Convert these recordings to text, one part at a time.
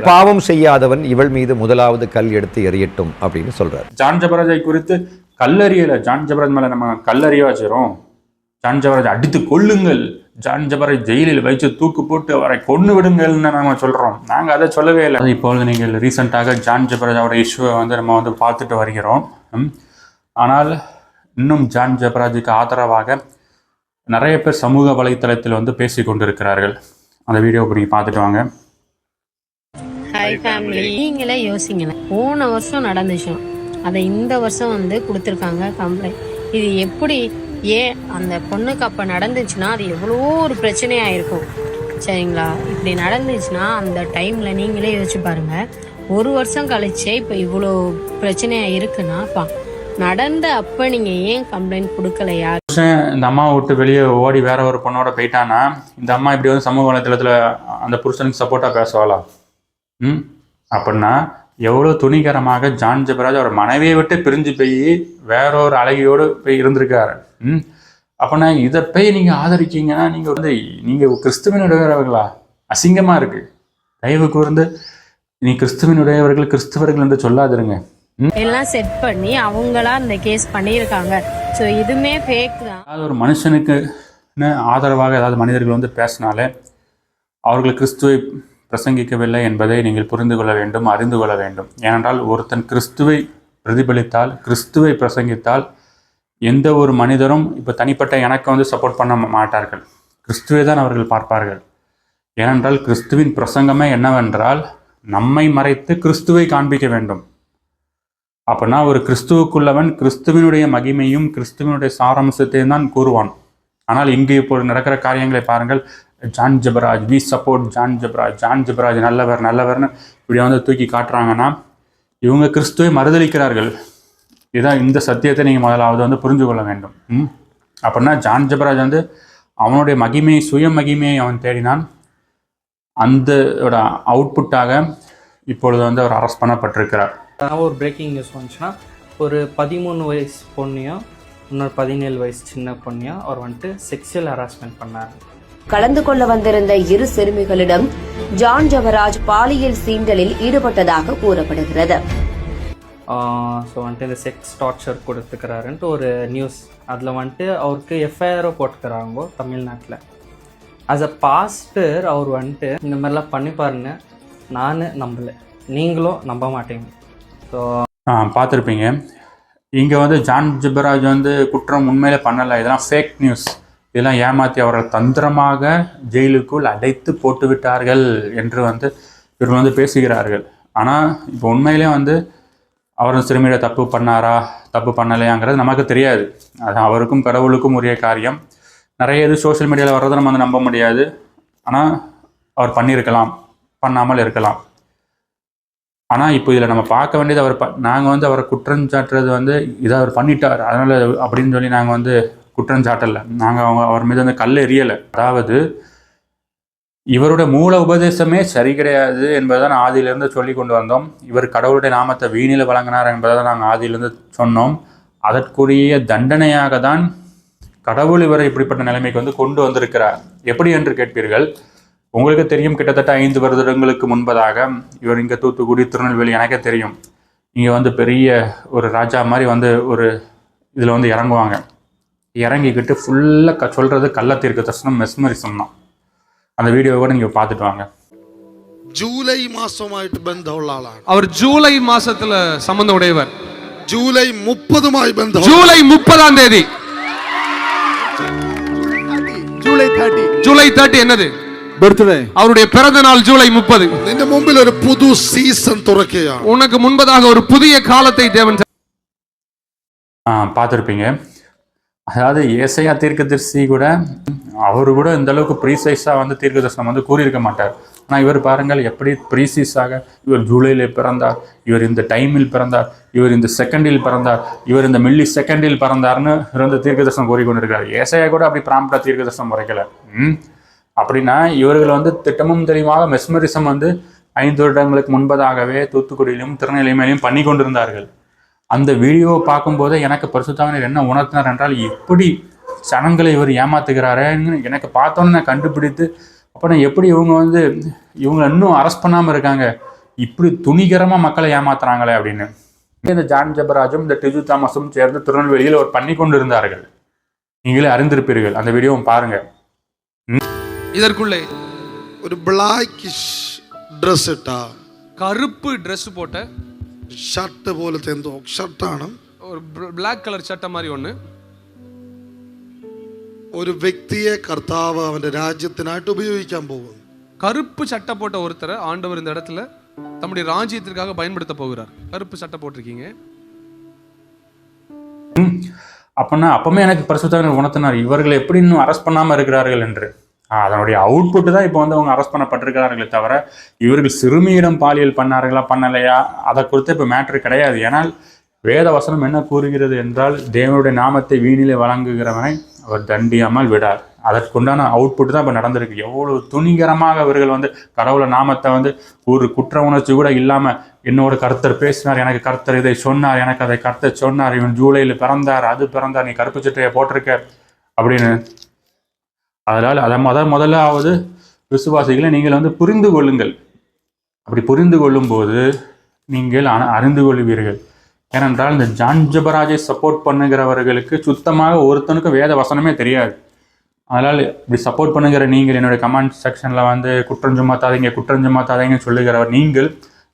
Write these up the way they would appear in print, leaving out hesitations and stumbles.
பாவம் செய்யாதவன் இவள் மீது முதலாவது கல் எடுத்து எறியட்டும் அப்படின்னு சொல்றாரு. ஜான் ஜபராஜை குறித்து கல்லறியல, ஜான் ஜபராஜ் மேல நம்ம கல்லறிய வச்சிரும். ஜான் ஜபராஜ் அடித்து கொள்ளுங்கள், ஜான் ஜபராஜ் ஜெயிலில் வைத்து தூக்கு போட்டு அவரை கொண்டு விடுங்கள்னு நம்ம சொல்றோம். நாங்க அதை சொல்லவே இல்லை. இப்பொழுது நீங்கள் ரீசெண்டாக ஜான் ஜபராஜோட இஷ்யூவை நம்ம பார்த்துட்டு வருகிறோம். ஆனால் இன்னும் ஜான் ஜபராஜுக்கு ஆதரவாக நிறைய பேர் சமூக வலைத்தளத்தில் பேசி கொண்டிருக்கிறார்கள். அந்த வீடியோவை நீங்கள் பார்த்துட்டு வாங்க. ஹாய் ஃபேமிலி, நீங்களே யோசிங்களேன், போன வருஷம் நடந்துச்சு, அதை இந்த வருஷம் கொடுத்துருக்காங்க கம்ப்ளைண்ட். இது எப்படி, ஏன் அந்த பொண்ணுக்கு அப்போ நடந்துச்சுன்னா அது எவ்வளோ ஒரு பிரச்சனையாக இருக்கும் சரிங்களா? இப்படி நடந்துச்சுன்னா அந்த டைமில் நீங்களே யோசிச்சு பாருங்க. ஒரு வருஷம் கழிச்சே இப்போ இவ்வளோ பிரச்சனையாக இருக்குன்னா நடந்த அப்போ நீங்கள் ஏன் கம்ப்ளைண்ட் கொடுக்கலையா? இந்த அம்மாவை விட்டு வெளியே ஓடி வேற ஒரு பொண்ணோட போயிட்டானா இந்த அம்மா இப்படி சமூக வலைத்தளத்தில் அந்த புருஷனுக்கு சப்போர்ட்டாக பேசுவாளா? அப்படின்னா எவ்வளோ துணிகரமாக ஜான் ஜபராஜ் அவர் மனைவியை விட்டு பிரிஞ்சு போய் வேறொரு அழகியோடு போய் இருந்திருக்காரு. அப்படின்னா இதை போய் நீங்கள் ஆதரிக்கீங்கன்னா நீங்கள் கிறிஸ்துவனுடையவர்களா? அசிங்கமாக இருக்கு. தயவு கூர்ந்து நீ கிறிஸ்துவனுடையவர்கள் கிறிஸ்தவர்கள் என்று சொல்லாதிருங்க. எல்லாம் செட் பண்ணி அவங்களா இந்த கேஸ் பண்ணியிருக்காங்க. ஸோ இதுவுமே ஃபேக் தான். அதாவது ஒரு மனுஷனுக்கு ஆதரவாக ஏதாவது மனிதர்கள் பேசினாலே அவர்கள் கிறிஸ்துவை பிரசங்கிக்கவில்லை என்பதை நீங்கள் புரிந்து கொள்ள வேண்டும், அறிந்து கொள்ள வேண்டும். ஏனென்றால் ஒருத்தன் கிறிஸ்துவை பிரதிபலித்தால், கிறிஸ்துவை பிரசங்கித்தால் எந்த ஒரு மனிதரும் இப்போ தனிப்பட்ட எனக்கு சப்போர்ட் பண்ண மாட்டார்கள். கிறிஸ்துவை தான் அவர்கள் பார்ப்பார்கள். ஏனென்றால் கிறிஸ்துவின் பிரசங்கமே என்னவென்றால் நம்மை மறைத்து கிறிஸ்துவை காண்பிக்க வேண்டும். அப்படின்னா ஒரு கிறிஸ்துவுக்குள்ளவன் கிறிஸ்துவனுடைய மகிமையும் கிறிஸ்துவனுடைய சாராம்சத்தையும் தான் கூறுவான். ஆனால் இங்கு இப்போ நடக்கிற காரியங்களை பாருங்கள். ஜான் ஜபராஜ், வி சப்போர்ட் ஜான் ஜபராஜ், ஜான் ஜபராஜ் நல்லவர்னு இப்படி தூக்கி காட்டுறாங்கன்னா இவங்க கிறிஸ்துவை மறுதளிக்கிறார்கள். இதுதான் இந்த சத்தியத்தை நீங்கள் முதலாவது புரிஞ்சு கொள்ள வேண்டும். அப்படின்னா ஜான் ஜபராஜ் அவனுடைய மகிமையை, சுய மகிமையை அவன் தேடினான். அந்த அவுட்புட்டாக இப்பொழுது அவர் அரெஸ்ட் பண்ணப்பட்டிருக்கிறார். ஒரு பிரேக்கிங் நியூஸ் வந்துச்சுன்னா, ஒரு 13 வயசு பொண்ணையும் இன்னொரு 17 வயசு சின்ன பொண்ணையும் அவர் செக்ஷுவல் ஹராஸ்மெண்ட் பண்ணார். கலந்து கொள்ள வந்திருந்த இரு சிறுமிகளிடம் ஜான் ஜபராஜ் பாலியல் சீண்டலில் ஈடுபட்டதாக கூறப்படுகிறது. ஸோ இந்த செக்ஸ் டார்ச்சர் கொடுத்துக்கிறாருன்ட்டு ஒரு நியூஸ். அதில் அவருக்கு எஃப்ஐஆரோ போட்டுக்கிறாங்க தமிழ்நாட்டில். ஆஸ் அ பாஸ்டர் அவர் இந்த மாதிரிலாம் பண்ணிப்பாருன்னு நான் நம்பலை, நீங்களும் நம்ப மாட்டீங்க. ஸோ பார்த்துருப்பீங்க. இங்கே ஜான் ஜபராஜ் குற்றம் உண்மையிலே பண்ணலை, இதெல்லாம் ஃபேக் நியூஸ், இதெல்லாம் ஏமாற்றி அவரை தந்திரமாக ஜெயிலுக்குள் அடைத்து போட்டு விட்டார்கள் என்று இவர்கள் பேசுகிறார்கள். ஆனால் இப்போ உண்மையிலே அவர் சிறுமியில தப்பு பண்ணாரா தப்பு பண்ணலையாங்கிறது நமக்கு தெரியாது. அது அவருக்கும் கடவுளுக்கும் உரிய காரியம். நிறைய இது சோஷியல் மீடியாவில் வர்றதை நம்ம நம்ப முடியாது. ஆனால் அவர் பண்ணியிருக்கலாம், பண்ணாமல் இருக்கலாம். ஆனால் இப்போ இதில் நம்ம பார்க்க வேண்டியது நாங்கள் அவரை குற்றம் சாட்டுறது இதை அவர் பண்ணிட்டார் அதனால் அப்படின்னு சொல்லி நாங்கள் குற்றம் சாட்டலை. நாங்கள் அவர் மீது கல் எறியலை. அதாவது இவருடைய மூல உபதேசமே சரி கிடையாது என்பதை தான் ஆதியிலிருந்து சொல்லி கொண்டு வந்தோம். இவர் கடவுளுடைய நாமத்தை வீணில் வழங்கினார் என்பதை தான் நாங்கள் ஆதியிலிருந்து சொன்னோம். அதற்குரிய தண்டனையாக தான் கடவுள் இவரை இப்படிப்பட்ட நிலைமைக்கு கொண்டு வந்திருக்கிறார். எப்படி என்று கேட்பீர்கள். உங்களுக்கு தெரியும், கிட்டத்தட்ட 5 வருடங்களுக்கு முன்பதாக இவர் இங்கே தூத்துக்குடி, திருநெல்வேலி எனக்கே தெரியும். இங்கே பெரிய ஒரு ராஜா மாதிரி ஒரு இதில் இறங்குவாங்க. இறங்கிக்கிட்டு ஃபுல்லாக சொல்கிறது கள்ளத்தீர்க்க தரிசனம், மெஸ்மரிசம் தான். அந்த வீடியோவை கூட நீங்கள் பார்த்துட்டு வாங்க. ஜூலை மாசமாயிட்டு பந்தவளாளா அவர் ஜூலை மாசத்துல சம்பந்தம் உடையவர். ஜூலை 30 பந்தம். ஜூலை 30ஆம் தேதி, ஜூலை 30 என்னது? பர்த்டே. அவருடைய பிறந்த நாள் ஜூலை 30. നിന്റെ മുമ്പിൽ ഒരു പുതു സീസൺ തുറക്കുകയാണ്. உனக்கு முன்பதாக ஒரு புதிய காலத்தை தேவன் பார்த்துருப்பீங்க. அதாவது ஏசையா தீர்க்கதரிசி கூட அவரு கூட இந்த அளவுக்கு ப்ரீசைஸாக தீர்க்கதரிசனம் கூறியிருக்க மாட்டார். ஆனால் இவர் பாருங்கள் எப்படி ப்ரீசைஸாக, இவர் ஜூலையில் பிறந்தார், இவர் இந்த டைமில் பிறந்தார், இவர் இந்த செகண்டில் பிறந்தார், இவர் இந்த மில்லி செகண்டில் பிறந்தார்னு இவர் தீர்க்கதரிசனம் கூறிக்கொண்டிருக்கார். ஏசையா கூட அப்படி பிராம்ப்டா தீர்க்கதரிசனம் உரைக்கல. அப்படின்னா இவர்கள் திட்டமும் தெளிவாக மெஸ்மரிசம் 5 வருடங்களுக்கு முன்பதாகவே தூத்துக்குடியிலும் திருநெல்வேலியிலும் பண்ணி கொண்டிருந்தார்கள். அந்த வீடியோவை பார்க்கும்போதே எனக்கு பரிசுத்தாவினர் என்ன உணர்த்தினார் என்றால், எப்படி ஜனங்களை இவர் ஏமாத்துகிறாருன்னு எனக்கு பார்த்தோன்னு நான் கண்டுபிடித்து அப்புறம் எப்படி இவங்க இன்னும் அரெஸ்ட் பண்ணாமல் இருக்காங்க, இப்படி துணிகரமாக மக்களை ஏமாத்துறாங்களே அப்படின்னு. இந்த ஜான் ஜெபராஜும் இந்த டிஜு தாமஸும் சேர்ந்து திருநெல்வேலியில் ஒரு பண்ணி கொண்டு இருந்தார்கள். நீங்களே அறிந்திருப்பீர்கள், அந்த வீடியோவும் பாருங்க. இதற்குள்ளே ഒരു ബ്ലാക്കിഷ് ഡ്രസ് ഇട്ട கருப்பு ட்ரெஸ் போட்ட ഷർട്ട് പോലത്തെ എന്തോ ഷർട്ടാണ് ஒரு பிளாக் கலர் சட்டை மாதிரி ஒன்று ഒരു വ്യക്തിയെ കർത്താവ് അവന്റെ രാജ്യത്തിനായിട്ട് ഉപയോഗിക്കാൻ പോകുന്നു. கருப்பு சட்டை போட்ட ஒருத்தரை ஆண்டவர் இந்த இடத்துல தம்முடைய ராஜ்யத்திற்காக பயன்படுத்த போகிறார். கருப்பு சட்டை போட்டிருக்கீங்க. அப்படின்னா அப்பவுமே எனக்கு பரிசுத்தர் உணர்த்தினார், இவர்கள் எப்படி இன்னும் அரெஸ்ட் பண்ணாமல் இருக்கிறார்கள் என்று. அதனுடைய அவுட்புட்டு தான் இப்போ அவங்க அரெஸ்ட் பண்ணப்பட்டிருக்கிறார்களே தவிர இவர்கள் சிறுமியிடம் பாலியல் பண்ணார்களா பண்ணலையா அதை குறித்து இப்போ மேட்ரு கிடையாது. ஏன்னால் வேத வசனம் என்ன கூறுகிறது என்றால், தேவனுடைய நாமத்தை வீணிலே வழங்குகிறவனை அவர் தண்டியாமல் விடார். அதற்குண்டான அவுட்புட் தான் இப்போ நடந்திருக்கு. எவ்வளவு துணிகரமாக அவர்கள் கடவுளை நாமத்தை ஒரு குற்ற உணர்ச்சி கூட இல்லாமல், என்னோட கர்த்தர் பேசினார், எனக்கு கர்த்தர் இதை சொன்னார், எனக்கு அதை கர்த்தர் சொன்னார், இவன் ஜூலையில் பிறந்தார், அது பிறந்தார், நீ கருப்பு சட்டையை போட்டிருக்க அப்படின்னு. அதனால் அதை முதலாவது விசுவாசிகளை நீங்கள் புரிந்து கொள்ளுங்கள். அப்படி புரிந்து கொள்ளும்போது நீங்கள் அறிந்து கொள்வீர்கள். ஏனென்றால் இந்த ஜான் ஜெபராஜை சப்போர்ட் பண்ணுகிறவர்களுக்கு சுத்தமாக ஒருத்தனுக்கு வேத வசனமே தெரியாது. அதனால் இப்படி சப்போர்ட் பண்ணுகிற நீங்கள் என்னுடைய கமெண்ட் செக்ஷனில் குற்றம் சுமத்தாதீங்க சொல்லுகிறவர் நீங்கள்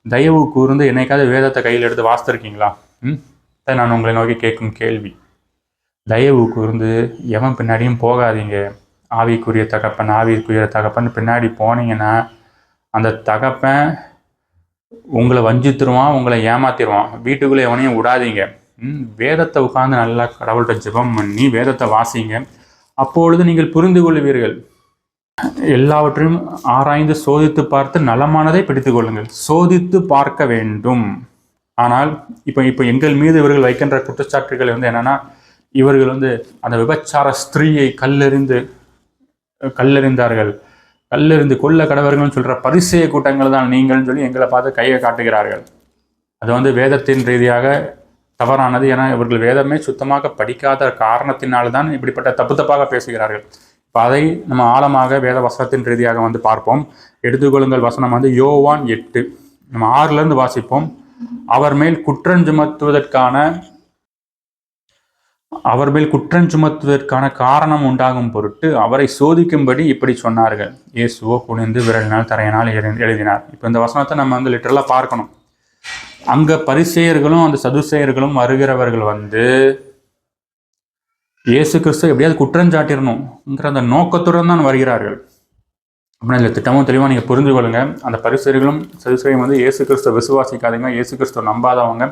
தயவு கூர்ந்து என்னைக்காவது வேதத்தை கையில் எடுத்து வாசித்திருக்கீங்களா? நான் உங்களை நோக்கி கேட்கும் கேள்வி. தயவு கூர்ந்து எவன் பின்னாடியும் போகாதீங்க. ஆவிக்குரிய தகப்பன் பின்னாடி போனீங்கன்னா அந்த தகப்பன் உங்களை வஞ்சித்துருவான், உங்களை ஏமாத்திடுவான். வீட்டுக்குள்ளே எவனையும் விடாதீங்க. வேதத்தை உட்கார்ந்து நல்லா கடவுள்கிட்ட ஜெபம் பண்ணி வேதத்தை வாசிங்க. அப்பொழுது நீங்கள் புரிந்து கொள்வீர்கள். எல்லாவற்றையும் ஆராய்ந்து சோதித்து பார்த்து நலமானதை பிடித்து கொள்ளுங்கள். சோதித்து பார்க்க வேண்டும். ஆனால் இப்போ எங்கள் மீது இவர்கள் வைக்கின்ற குற்றச்சாட்டுகள் என்னன்னா, இவர்கள் அந்த விபச்சார ஸ்திரீயை கல்லெறிந்தார்கள், கல்லெறிந்து கொல்ல கடவர்கள்னு சொல்கிற பரிசேய கூட்டங்கள் தான் நீங்கள்னு சொல்லி எங்களை பார்த்து கையை காட்டுகிறார்கள். அது வேதத்தின் ரீதியாக தவறானது. ஏன்னா இவர்கள் வேதமே சுத்தமாக படிக்காத காரணத்தினால்தான் இப்படிப்பட்ட தப்பாக பேசுகிறார்கள். இப்போ அதை நம்ம ஆழமாக வேத வசனத்தின் ரீதியாக பார்ப்போம். எடுத்துக்கொள்ளுங்கள் வசனம் யோவான் 8 நம்ம 6 வாசிப்போம். அவர் மேல் குற்றம் சுமத்துவதற்கான காரணம் உண்டாகும் பொருட்டு அவரை சோதிக்கும்படி இப்படி சொன்னார்கள். இயேசுவோ குனிந்து விரலினால் தரையினால் எழுதினார். இப்போ இந்த வசனத்தை நம்ம லிட்டரலாக பார்க்கணும். அங்கே பரிசேயர்களும் அந்த சதுசேயர்களும் வருகிறவர்கள் இயேசு கிறிஸ்து எப்படியாவது குற்றஞ்சாட்டிடணுங்கிற அந்த நோக்கத்துடன் தான் வருகிறார்கள். அப்படின்னா இந்த திட்டமும் தெளிவாக நீங்கள் புரிந்து கொள்ளுங்க. அந்த பரிசேயர்களும் சதுசேயரும் இயேசு கிறிஸ்துவ விசுவாசிக்காதீங்க, இயேசு கிறிஸ்துவ நம்பாதவங்க,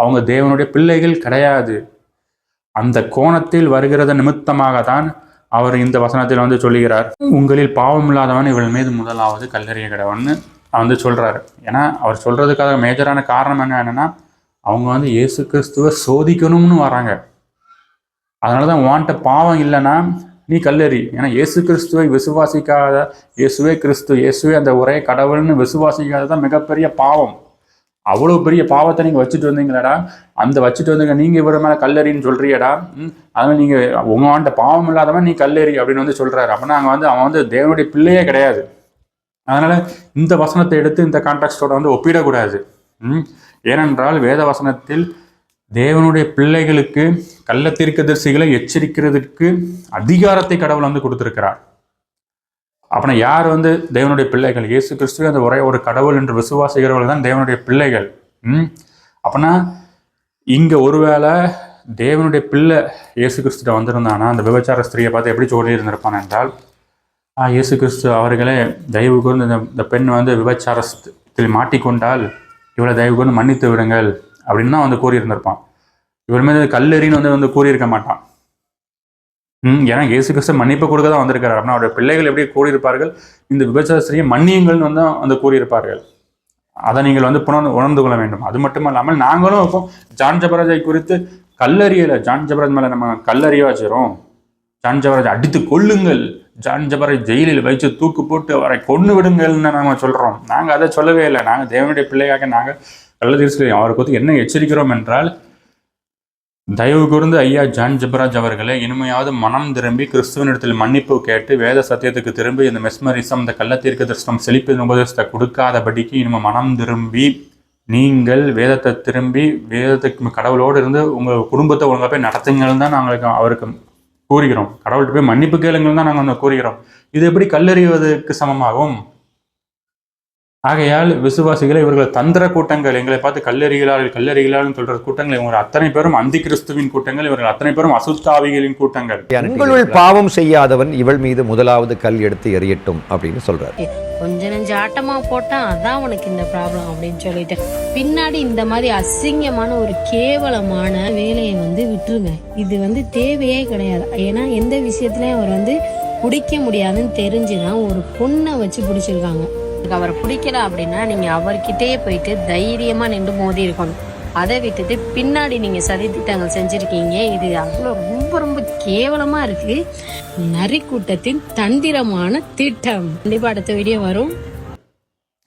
அவங்க தேவனுடைய பிள்ளைகள் கிடையாது. அந்த கோணத்தில் வருகிறத நிமித்தமாக தான் அவர் இந்த வசனத்தில் சொல்லுகிறார், உங்களில் பாவம் இல்லாதவன் இவள் மீது முதலாவது கல்லெறிய கடவன்னு சொல்றாரு. ஏன்னா அவர் சொல்றதுக்காக மேஜரான காரணம் என்னன்னா, அவங்க இயேசு கிறிஸ்துவ சோதிக்கணும்னு வராங்க. அதனாலதான் உன்கிட்ட பாவம் இல்லைன்னா நீ கல்லெறி. ஏன்னா இயேசு கிறிஸ்துவை விசுவாசிக்காத, இயேசுவே கிறிஸ்து, இயேசுவே அந்த ஒரே கடவுள்னு விசுவாசிக்காததான் மிகப்பெரிய பாவம். அவ்வளோ பெரிய பாவத்தை நீங்கள் வச்சுட்டு வந்தீங்களாடா, அந்த வச்சுட்டு வந்தீங்க நீங்கள் இவர மேலே கல்லெறின்னு சொல்கிறியடா. அதனால் நீங்கள் உங்கள்கிட்ட பாவம் இல்லாதவன் நீ கல்லெறி அப்படின்னு சொல்கிறாரு. அப்படின்னா அவன் தேவனுடைய பிள்ளையே கிடையாது. அதனால் இந்த வசனத்தை எடுத்து இந்த கான்டெக்ஸ்டோட ஒப்பிடக்கூடாது. ஏனென்றால் வேத வசனத்தில் தேவனுடைய பிள்ளைகளுக்கு கள்ள தீர்க்கதரிசிகளை எச்சரிக்கிறதுக்கு அதிகாரத்தை கடவுள் கொடுத்திருக்கிறார். அப்படின்னா யார் தேவனுடைய பிள்ளைகள்? இயேசு கிறிஸ்துவ அந்த ஒரே ஒரு கடவுள் என்று விசுவாசிக்கிறவர்கள் தான் தேவனுடைய பிள்ளைகள். அப்படின்னா இங்கே ஒருவேளை தேவனுடைய பிள்ளை இயேசு கிறிஸ்துட்ட வந்திருந்தானா அந்த விபச்சார ஸ்திரியை பார்த்து எப்படி சொல்லி இருந்திருப்பான் என்றால், இயேசு கிறிஸ்து அவர்களே தயவு கூர்ந்து இந்த பெண் விபச்சாரத்தில் மாட்டிக்கொண்டால் இவளை தயவு கூர்ந்து மன்னித்து விடுங்கள் அப்படின்னு தான் கூறியிருந்திருப்பான். இவர் மீது கல்லெறின்னு கூறியிருக்க மாட்டான். ஏன்னா இயேசு கிறிஸ்து மன்னிப்பு கொடுக்க தான் வந்திருக்கிறார். அப்படின்னா அவருடைய பிள்ளைகள் எப்படி கூறியிருப்பார்கள், இந்த விபச்சார ஸ்திரியை மன்னியுங்கள்னு கூறியிருப்பார்கள். அதை நீங்கள் உணர்ந்து கொள்ள வேண்டும். அது மட்டும் இல்லாமல் நாங்களும் இப்போ ஜான் ஜெபராஜை குறித்து கல்லறியலை, ஜான் ஜெபராஜ் மேலே நம்ம கல்லறிய வச்சுக்கிறோம். ஜான் ஜெபராஜ் அடித்து கொள்ளுங்கள், ஜான் ஜெபராஜ் ஜெயிலில் வைத்து தூக்கு போட்டு அவரை கொண்டு விடுங்கள்னு நம்ம சொல்கிறோம். நாங்கள் அதை சொல்லவே இல்லை. நாங்கள் தேவனுடைய பிள்ளையாக நாங்கள் கள்ள தீர்ச்சி அவரை குறித்து என்ன எச்சரிக்கிறோம் என்றால், தயவு கூர்ந்து ஐயா ஜான் ஜெபராஜ் அவர்களே, இனிமையாவது மனம் திரும்பி கிறிஸ்துவனிடத்தில் மன்னிப்பு கேட்டு வேத சத்தியத்துக்கு திரும்பி இந்த மெஸ்மரிசம், இந்த கள்ளத்தீர்க்க தரிசனம், செழிப்பின் உபதேசத்தை கொடுக்காதபடிக்கு இனிமே மனம் திரும்பி நீங்கள் வேதத்தை திரும்பி வேதத்துக்கு கடவுளோடு இருந்து உங்கள் குடும்பத்தை ஒழுங்காக போய் நடத்துங்கள் தான் நாங்கள் அவருக்கு கூறுகிறோம். கடவுள்கிட்ட போய் மன்னிப்பு கேளுங்கள் தான் நாங்கள் வந்து கூறுகிறோம். இது எப்படி கல்லறிவதற்கு சமமாகும்? ஆகையால் விசுவாசிகளை இவர்கள் தந்திர கூட்டங்கள், எங்களை பார்த்து கல்லறிகளால் சொல்ற கூட்டங்கள், இவங்க அத்தனை பேரும் அந்தி கிறிஸ்துவின் கூட்டங்கள், இவர்கள் அத்தனை பேரும் அசுத்தாவிகளின் கூட்டங்கள். உங்களுள் பாவம் செய்யாதவன் இவள் மீது முதலாவது கல் எடுத்து எறியட்டும் அப்படின்னு சொல்றாரு. கொஞ்ச நெஞ்சு ஆட்டமா போட்டா அதான் உனக்கு இந்த ப்ராப்ளம் அப்படின்னு சொல்லிட்டு பின்னாடி இந்த மாதிரி அசிங்கமான ஒரு கேவலமான வேலையை விட்டுருங்க. இது தேவையே கிடையாது. ஏன்னா எந்த விஷயத்துலயும் அவர் பிடிக்க முடியாதுன்னு தெரிஞ்சுதான் ஒரு பொண்ணை வச்சு பிடிச்சிருக்காங்க. அவரை பிடிக்கல அப்படின்னா நீங்க அவர்கிட்டயே போயிட்டு தைரியமா நின்று மோதி இருக்கணும். அதை விட்டுட்டு பின்னாடி நீங்க சதி திட்டங்கள் செஞ்சிருக்கீங்க. இது அவ்வளோ ரொம்ப ரொம்ப கேவலமா இருக்கு. நரி கூட்டத்தின் தந்திரமான திட்டம். கண்டிப்பா அடுத்த வீடியோ வரும்.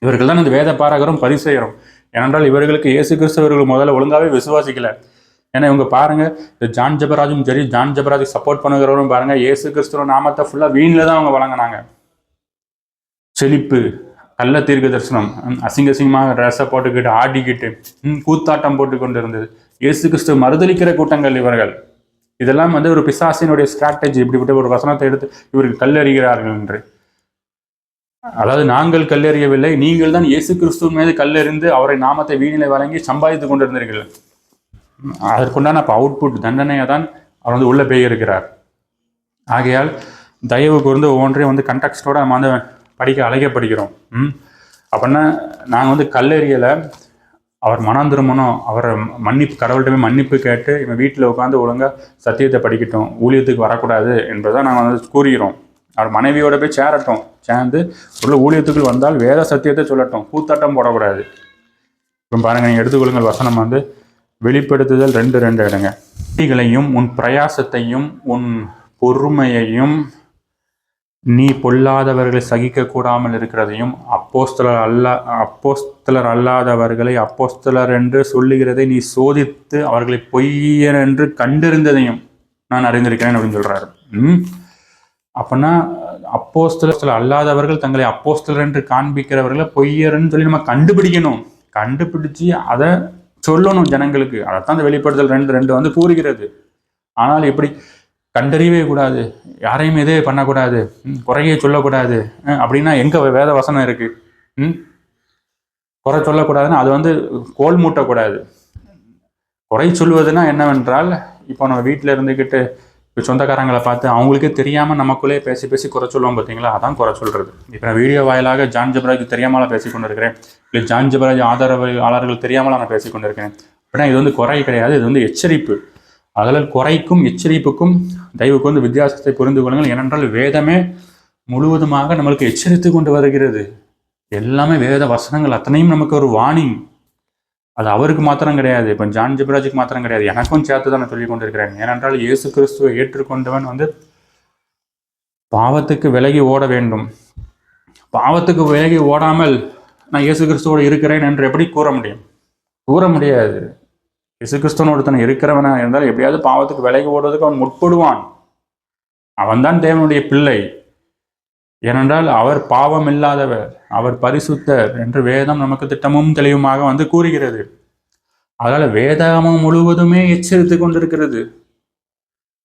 இவர்கள் தான் இந்த வேத பாரகரும் பரிசேயரும். ஏனென்றால் இவர்களுக்கு இயேசு கிறிஸ்தவர்கள் முதல்ல ஒழுங்காவே விசுவாசிக்கல. ஏன்னா இவங்க பாருங்க, இந்த ஜான் ஜெபராஜும் சரி, ஜான் ஜெபராஜுக்கு சப்போர்ட் பண்ணுகிறவரும் பாருங்க, இயேசு கிறிஸ்துவ நாமத்தை ஃபுல்லா வீணில தான் அவங்க வழங்கினாங்க. செழிப்பு, கள்ள தீர்க்க தரிசனம், அசிங்கமாக ட்ரெஸ்ஸை போட்டுக்கிட்டு ஆடிக்கிட்டு கூத்தாட்டம் போட்டு கொண்டு இருந்தது. இயேசு கிறிஸ்துவ மறுதளிக்கிற கூட்டங்கள் இவர்கள். இதெல்லாம் ஒரு பிசாசினுடைய ஸ்ட்ராட்டஜி. இப்படிப்பட்ட ஒரு வசனத்தை எடுத்து இவர்கள் கல்லறிகிறார்கள் என்று. அதாவது நாங்கள் கல்லெறியவில்லை, நீங்கள் தான் இயேசு கிறிஸ்துவின் மீது கல்லெறிந்து அவரை நாமத்தை வீணிலை வழங்கி சம்பாதித்து கொண்டிருந்தீர்கள். அதற்குண்டான அவுட்புட் தண்டனையை தான் அவர் உள்ளே போயிருக்கிறார். ஆகையால் தயவு கூர்ந்து ஒவ்வொன்றையும் கண்டெக்ஸ்டோட நம்ம படிக்க அழைக்கப்படுகிறோம். அப்படின்னா நாங்கள் கல்லெறியலை, அவர் மனம் திரும்பணும், அவரை கடவுள்கிட்ட மன்னிப்பு கேட்டு இவன் வீட்டில் உட்காந்து ஒழுங்காக சத்தியத்தை படிக்கட்டும், ஊழியத்துக்கு வரக்கூடாது என்பதை நாங்கள் கூறுகிறோம். அவர் மனைவியோட போய் சேரட்டும், சேர்ந்து உள்ள ஊழியத்துக்குள் வந்தால் வேத சத்தியத்தை சொல்லட்டும், கூத்தாட்டம் போடக்கூடாது. இப்போ பாருங்கள், நீங்கள் எடுத்துக்கொள்ளுங்கள் வசனம் வெளிப்படுத்துதல் 2:2 இடங்க. நீகளையும் உன் பிரயாசத்தையும் உன் பொறுமையையும் நீ பொல்லாதவர்களை சகிக்க கூடாமல் இருக்கிறதையும் அப்போஸ்தலர் அல்லாதவர்களை அப்போஸ்தலர் என்று சொல்லுகிறதை நீ சோதித்து அவர்களை பொய்யர் என்று கண்டிருந்ததையும் நான் அறிந்திருக்கிறேன் அப்படின்னு சொல்றாரு. அப்படின்னா அப்போஸ்தலர் அல்லாதவர்கள் தங்களை அப்போஸ்தலர் என்று காண்பிக்கிறவர்களை பொய்யர்ன்னு சொல்லி நம்ம கண்டுபிடிக்கணும். கண்டுபிடிச்சு அதை சொல்லணும் ஜனங்களுக்கு. அதைத்தான் இந்த வெளிப்படுத்தல் 2:2 கூறுகிறது. ஆனால் எப்படி கண்டறியவே கூடாது, யாரையும் இதே பண்ணக்கூடாது, குறையே சொல்லக்கூடாது அப்படின்னா எங்க வேத வசனம் இருக்கு? குறை சொல்லக்கூடாதுன்னா அது கோல் மூட்டக்கூடாது. குறை சொல்வதுன்னா என்னவென்றால், இப்போ நம்ம வீட்டில் இருந்துக்கிட்டு சொந்தக்காரங்களை பார்த்து அவங்களுக்கே தெரியாமல் நமக்குள்ளே பேசி பேசி குறை சொல்லுவோம் பார்த்தீங்களா, அதான் குறை சொல்கிறது. இப்போ நான் வீடியோ வாயிலாக ஜான் ஜெபராஜ் தெரியாமலாம் பேசி கொண்டு இருக்கிறேன், இல்லை ஜான் ஜெபராஜ் ஆதரவாளர்கள் தெரியாமலாம் நான் பேசி கொண்டு இருக்கிறேன் அப்படின்னா இது குறை கிடையாது, இது எச்சரிப்பு. அதில் குறைக்கும் எச்சரிப்புக்கும் தயவுக்கு வித்தியாசத்தை புரிந்து கொள்ளுங்கள். ஏனென்றால் வேதமே முழுவதுமாக நம்மளுக்கு எச்சரித்து கொண்டு வருகிறது. எல்லாமே வேத வசனங்கள் அத்தனையும் நமக்கு ஒரு வார்னிங். அது அவருக்கு மாத்திரம் கிடையாது, இப்போ ஜான் ஜெபராஜுக்கு மாத்திரம் கிடையாது, எனக்கும் சேர்த்து தான் நான் சொல்லி கொண்டிருக்கிறேன். ஏனென்றால் இயேசு கிறிஸ்துவை ஏற்றுக்கொண்டவன் பாவத்துக்கு விலகி ஓட வேண்டும். பாவத்துக்கு விலகி ஓடாமல் நான் இயேசு கிறிஸ்துவோடு இருக்கிறேன் என்று எப்படி கூற முடியும்? கூற முடியாது. இயேசு கிறிஸ்துவன் ஒருத்தன் இருக்கிறவனா இருந்தால் எப்படியாவது பாவத்துக்கு விலகி ஓடுவதற்கு அவன் முற்படுவான். அவன்தான் தேவனுடைய பிள்ளை. ஏனென்றால் அவர் பாவம் இல்லாதவர், அவர் பரிசுத்தர் என்று வேதம் நமக்கு திட்டமும் தெளிவுமாக கூறுகிறது. அதனால வேதமும் முழுவதுமே எச்சரித்து கொண்டிருக்கிறது.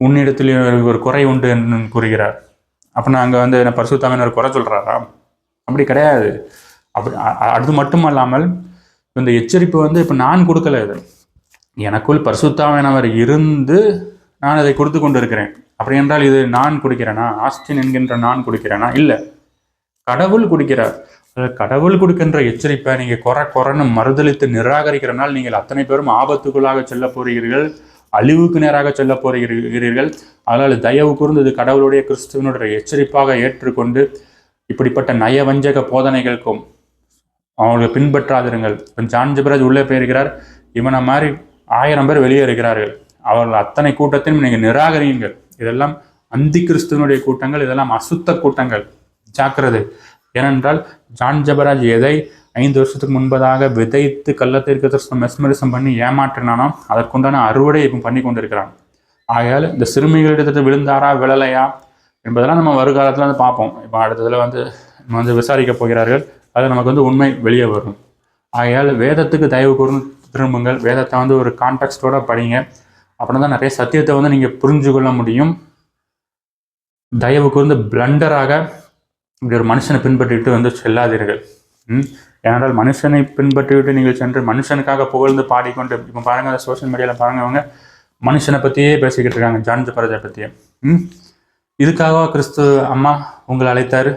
உன்னிடத்தில் ஒரு குறை உண்டு என்று கூறுகிறார். அப்படின்னா அங்கே பரிசுத்தாவின் ஒரு குறை சொல்றாரா? அப்படி கிடையாது. அப்படி அது மட்டும் அல்லாமல் இந்த எச்சரிப்பு இப்போ நான் கொடுக்கல, இது எனக்குள் பரிசுத்தாவினவர் இருந்து நான் அதை கொடுத்து கொண்டு இருக்கிறேன். அப்படி என்றால் இது நான் கொடுக்கிறேனா? ஆஸ்டின் என்கின்ற நான் கொடுக்கிறேனா? இல்லை, கடவுள் கொடுக்கிறார். கடவுள் கொடுக்கின்ற எச்சரிப்பை நீங்கள் குறைன்னு மறுதளித்து நிராகரிக்கிறனால் நீங்கள் அத்தனை பேரும் ஆபத்துக்குள்ளாக செல்ல போகிறீர்கள், அழிவுக்கு நேராக செல்ல போகிறீர்கள். அதனால் தயவு கூர்ந்து இது கடவுளுடைய கிறிஸ்துவனுடைய எச்சரிப்பாக ஏற்றுக்கொண்டு இப்படிப்பட்ட நயவஞ்சக போதனைகளுக்கும் அவங்களை பின்பற்றாதிருங்கள். ஜான் ஜெபராஜ் உள்ளே போயிருக்கிறார், இவனை மாதிரி 1000 பேர் வெளியே இருக்கிறார்கள். அவர்கள் அத்தனை கூட்டத்தையும் நீங்கள் நிராகரியுங்கள். இதெல்லாம் அந்தி கிறிஸ்துவனுடைய கூட்டங்கள், இதெல்லாம் அசுத்த கூட்டங்கள். ஜாக்கிரதை. ஏனென்றால் ஜான் ஜெபராஜ் எதை 5 வருஷத்துக்கு முன்பதாக விதைத்து கள்ளத்திற்கு மெஸ்மரிசம் பண்ணி ஏமாற்றினானோ அதற்குண்டான அறுவடை இப்போ பண்ணி கொண்டு இருக்கிறான். ஆகையால் இந்த சிறுமிகளிடத்துல விழுந்தாரா விழலையா என்பதெல்லாம் நம்ம வருகாலத்தில் வந்து பார்ப்போம். இப்போ அடுத்ததில் வந்து விசாரிக்க போகிறார்கள். அது நமக்கு வந்து உண்மை வெளியே வரும். ஆகையால் வேதத்துக்கு தயவு கூர்ந்து திரும்புங்கள். வேதத்தை வந்து ஒரு கான்டெக்ஸ்டோட படிங்க. அப்படின்னா தான் நிறைய சத்தியத்தை வந்து நீங்கள் புரிஞ்சு கொள்ள முடியும். தயவு கூர்ந்து பிளண்டராக இப்படி ஒரு மனுஷனை பின்பற்றிட்டு வந்து செல்லாதீர்கள். ஏனென்றால் மனுஷனை பின்பற்றிவிட்டு நீங்கள் சென்று மனுஷனுக்காக புகழ்ந்து பாடிக்கொண்டு இப்போ பாருங்கள், அந்த சோஷியல் மீடியாவில் பாருங்கள், அவங்க மனுஷனை பற்றியே பேசிக்கிட்டு இருக்காங்க, ஜான் ஜெபராஜை பற்றியே. இதுக்காகவா கிறிஸ்து அம்மா உங்களை அழைத்தாரு?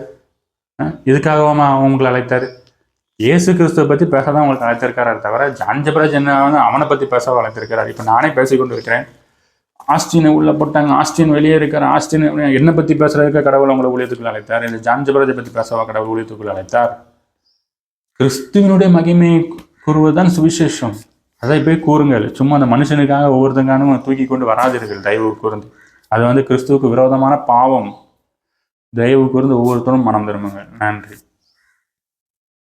இதுக்காகவாம்மா உங்களை அழைத்தாரு? இயேசு கிறிஸ்துவை பற்றி பேச தான் உங்களுக்கு அழைத்திருக்காரு தவிர ஜான் ஜெபராஜ் என்ன அவனை பற்றி பேச அழைத்திருக்கிறார். இப்போ நானே பேசிக்கொண்டு இருக்கிறேன். ஆஸ்டினை உள்ள போட்டாங்க, ஆஸ்டின் வெளியே இருக்கிற ஆஸ்டின் என்னை பற்றி பேசுறதுக்கு கடவுள் உங்களை ஊழியத்துக்குள்ள அழைத்தார். இந்த ஜான் ஜெபராஜை பற்றி பேசவா கடவுள் ஊழியத்துக்குள்ள அழைத்தார்? கிறிஸ்துவனுடைய மகிமையை கூறுவதுதான் சுவிசேஷம். அதை போய் கூறுங்கள். சும்மா அந்த மனுஷனுக்காக ஒவ்வொருத்தங்கானும் தூக்கி கொண்டு வராதீர்கள். தயவு கூர்ந்து அது வந்து கிறிஸ்துவுக்கு விரோதமான பாவம். தயவு கூர்ந்து ஒவ்வொருத்தரும் மனம் திரும்புங்கள். நன்றி.